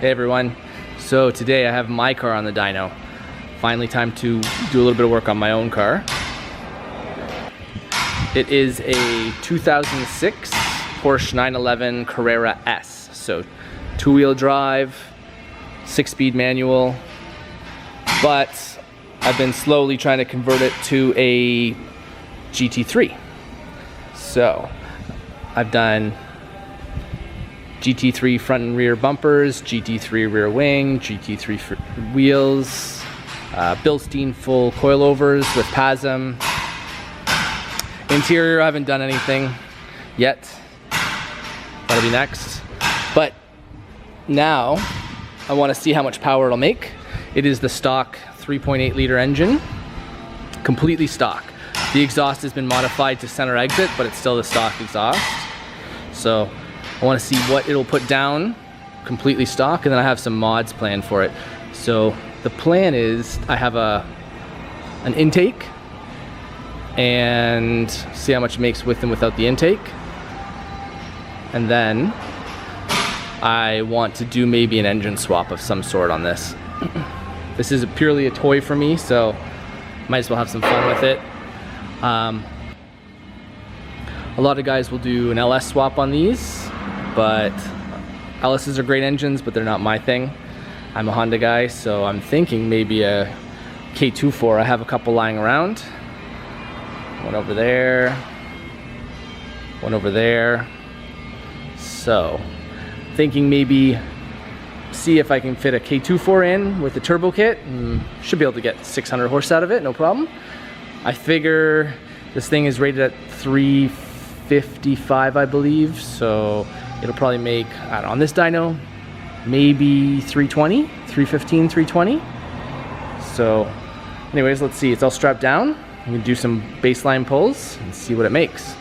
Hey everyone, so today I have my car on the dyno. Finally time to do a little bit of work on my own car. It is a 2006 Porsche 911 Carrera S. So 2-wheel drive, 6-speed manual, but I've been slowly trying to convert it to a GT3. So I've done GT3 Front and Rear Bumpers, GT3 Rear Wing, GT3 Wheels, Blistein full coilovers with PASM. Interior, I haven't done anything yet. That'll be next. But now I want to see how much power it'll make. It is the stock 3.8 liter engine, completely stock. The exhaust has been modified to center exit, but it's still the stock exhaust. So I want to see what it'll put down, completely stock, and then I have some mods planned for it. So the plan is I have an intake and see how much it makes with and without the intake. And then I want to do maybe an engine swap of some sort on this. This is purely a toy for me, so might as well have some fun with it. A lot of guys will do an LS swap on these, but LSs are great engines, but they're not my thing. I'm a Honda guy, so I'm thinking maybe a K24. I have a couple lying around. One over there, one over there. So thinking maybe see if I can fit a K24 in with the turbo kit. Should be able to get 600 horse out of it, no problem. I figure this thing is rated at 355, I believe, so it'll probably make, I don't know, on this dyno, maybe 320, 315, 320. So anyways, let's see. It's all strapped down. I'm gonna do some baseline pulls and see what it makes.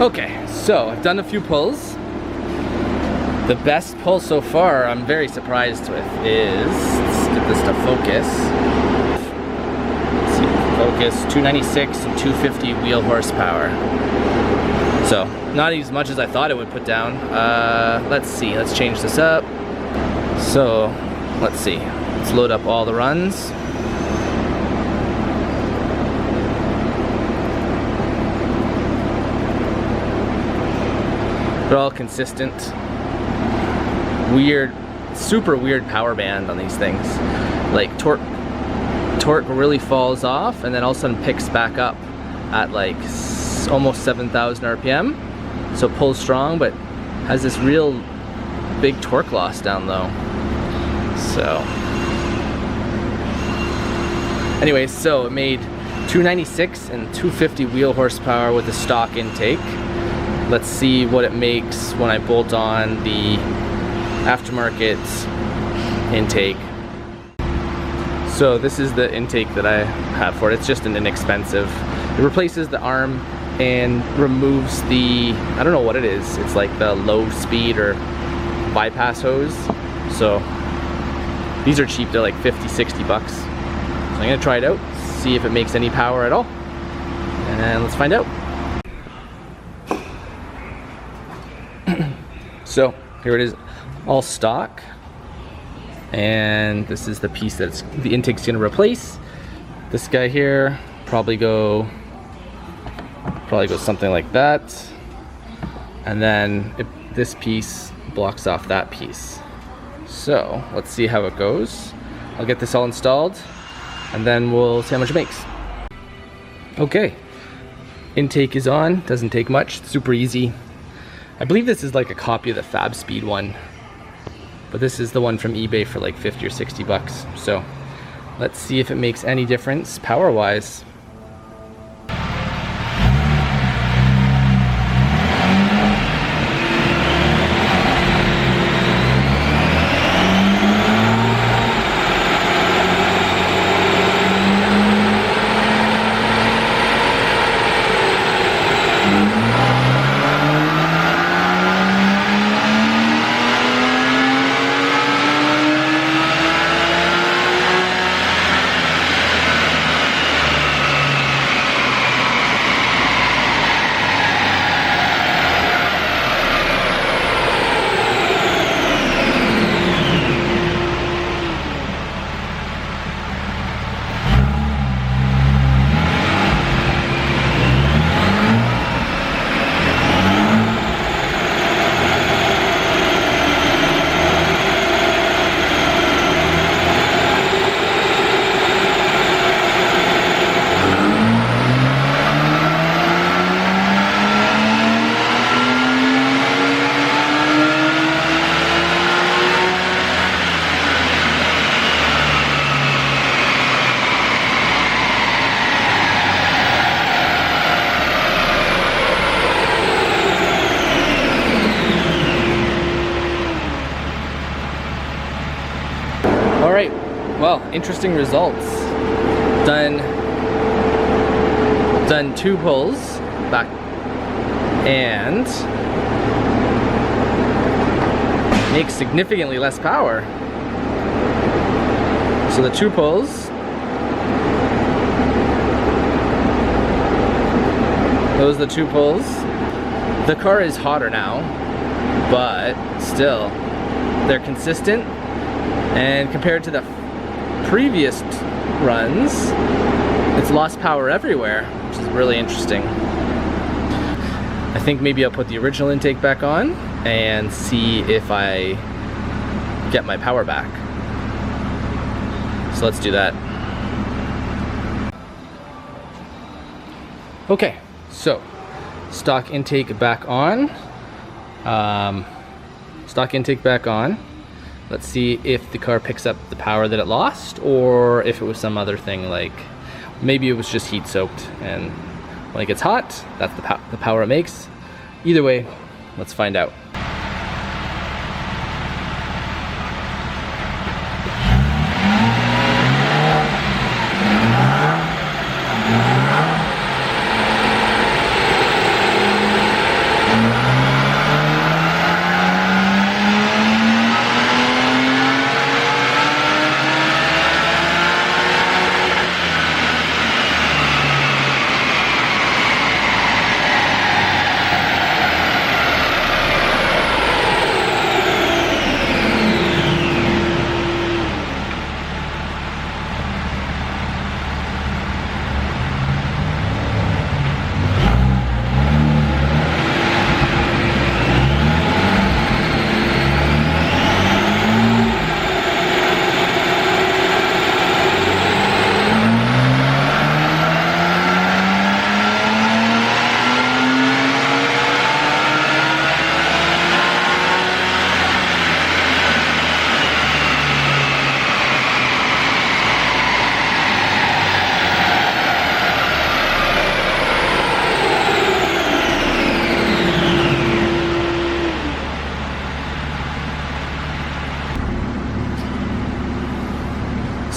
Okay, so I've done a few pulls. The best pull so far I'm very surprised with is, let's get this to focus. Let's see, focus, 296 and 250 wheel horsepower. So, not as much as I thought it would put down. Let's see, let's change this up. So, let's see, let's load up all the runs. They're all consistent. Weird, super weird power band on these things. Like torque really falls off and then all of a sudden picks back up at like almost 7,000 RPM. So pulls strong, but has this real big torque loss down low. So anyways, so it made 296 and 250 wheel horsepower with the stock intake. Let's see what it makes when I bolt on the aftermarket intake. So this is the intake that I have for it. It's just an inexpensive. It replaces the arm and removes the, I don't know what it is, it's like the low speed or bypass hose. So these are cheap, they're like 50, 60 bucks. So I'm gonna try it out, see if it makes any power at all, and let's find out. So here it is, all stock, and this is the piece that's the intake's gonna replace. This guy here probably go something like that, and then this piece blocks off that piece. So let's see how it goes. I'll get this all installed and then we'll see how much it makes. Okay, intake is on, doesn't take much, super easy. I believe this is like a copy of the Fab Speed one, but this is the one from eBay for like 50 or 60 bucks. So let's see if it makes any difference power wise. Alright, well, interesting results. Done 2 pulls back and makes significantly less power. So the 2 pulls, those are the 2 pulls. The car is hotter now, but still, they're consistent. And compared to the previous runs, it's lost power everywhere, which is really interesting. I think maybe I'll put the original intake back on and see if I get my power back. So let's do that. Okay, so stock intake back on. Stock intake back on. Let's see if the car picks up the power that it lost, or if it was some other thing, like maybe it was just heat soaked, and when it gets hot, that's the power it makes. Either way, let's find out.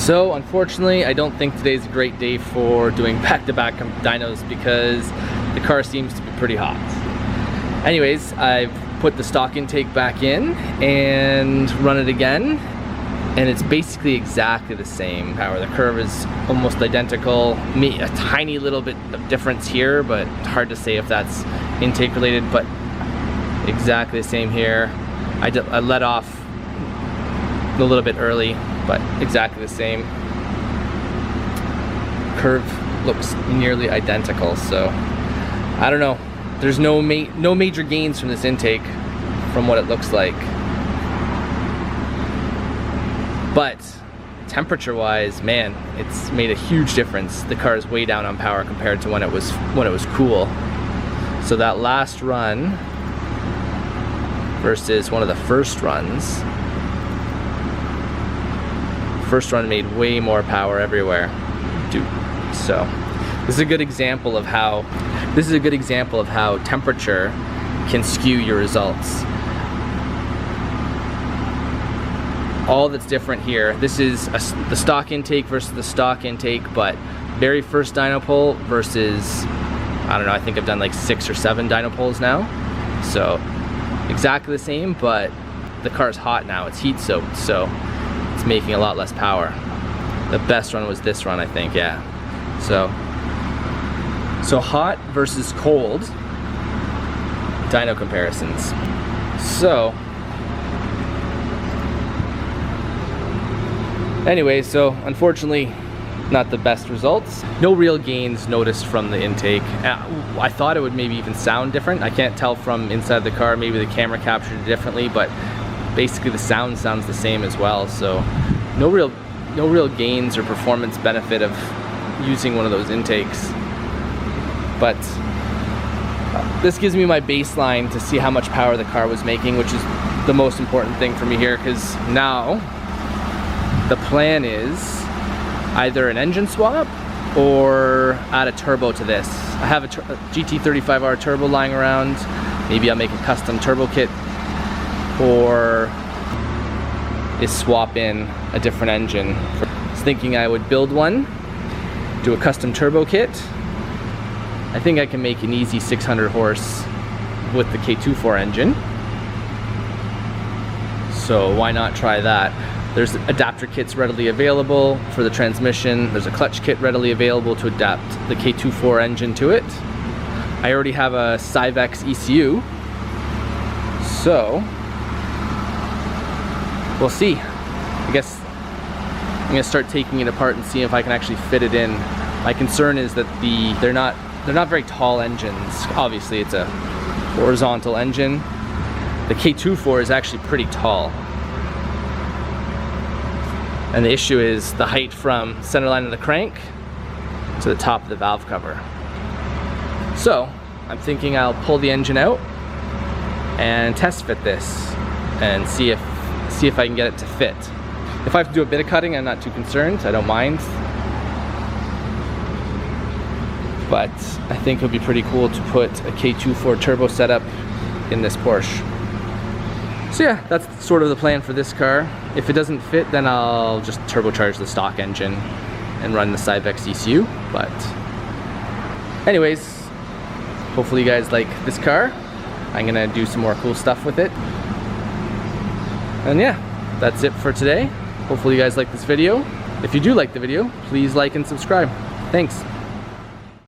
So unfortunately, I don't think today's a great day for doing back-to-back dynos, because the car seems to be pretty hot. Anyways, I've put the stock intake back in and run it again, and it's basically exactly the same power. The curve is almost identical. A tiny little bit of difference here, but hard to say if that's intake related, but exactly the same here. I let off a little bit early, but exactly the same. Curve looks nearly identical, so I don't know. There's no major gains from this intake from what it looks like. But temperature wise, man, it's made a huge difference. The car is way down on power compared to when it was cool. So that last run versus one of the first runs. First run made way more power everywhere. So this is a good example of how temperature can skew your results. All that's different here, this is the stock intake versus the stock intake, but very first dyno pull versus, I don't know, I think I've done like 6 or 7 dyno pulls now. So exactly the same, but the car's hot now, it's heat soaked, so it's making a lot less power. The best run was this run, I think, yeah. So hot versus cold dyno comparisons. So anyway, so unfortunately not the best results. No real gains noticed from the intake. I thought it would maybe even sound different. I can't tell from inside the car, maybe the camera captured it differently, but basically the sound sounds the same as well. So no real gains or performance benefit of using one of those intakes. But this gives me my baseline to see how much power the car was making, which is the most important thing for me here, because now the plan is either an engine swap or add a turbo to this. I have a GT35R turbo lying around. Maybe I'll make a custom turbo kit, or is swap in a different engine. I was thinking I would build one, do a custom turbo kit. I think I can make an easy 600 horse with the K24 engine. So why not try that? There's adapter kits readily available for the transmission. There's a clutch kit readily available to adapt the K24 engine to it. I already have a Cyvex ECU. So we'll see. I guess I'm gonna start taking it apart and see if I can actually fit it in. My concern is that they're not very tall engines. Obviously it's a horizontal engine. The K24 is actually pretty tall. And the issue is the height from center line of the crank to the top of the valve cover. So I'm thinking I'll pull the engine out and test fit this and see if I can get it to fit. If I have to do a bit of cutting, I'm not too concerned. I don't mind. But I think it would be pretty cool to put a K24 turbo setup in this Porsche. So yeah, that's sort of the plan for this car. If it doesn't fit, then I'll just turbocharge the stock engine and run the Cyvex ECU. But anyways, hopefully you guys like this car. I'm gonna do some more cool stuff with it. And yeah, that's it for today. Hopefully you guys like this video. If you do like the video, please like and subscribe. Thanks.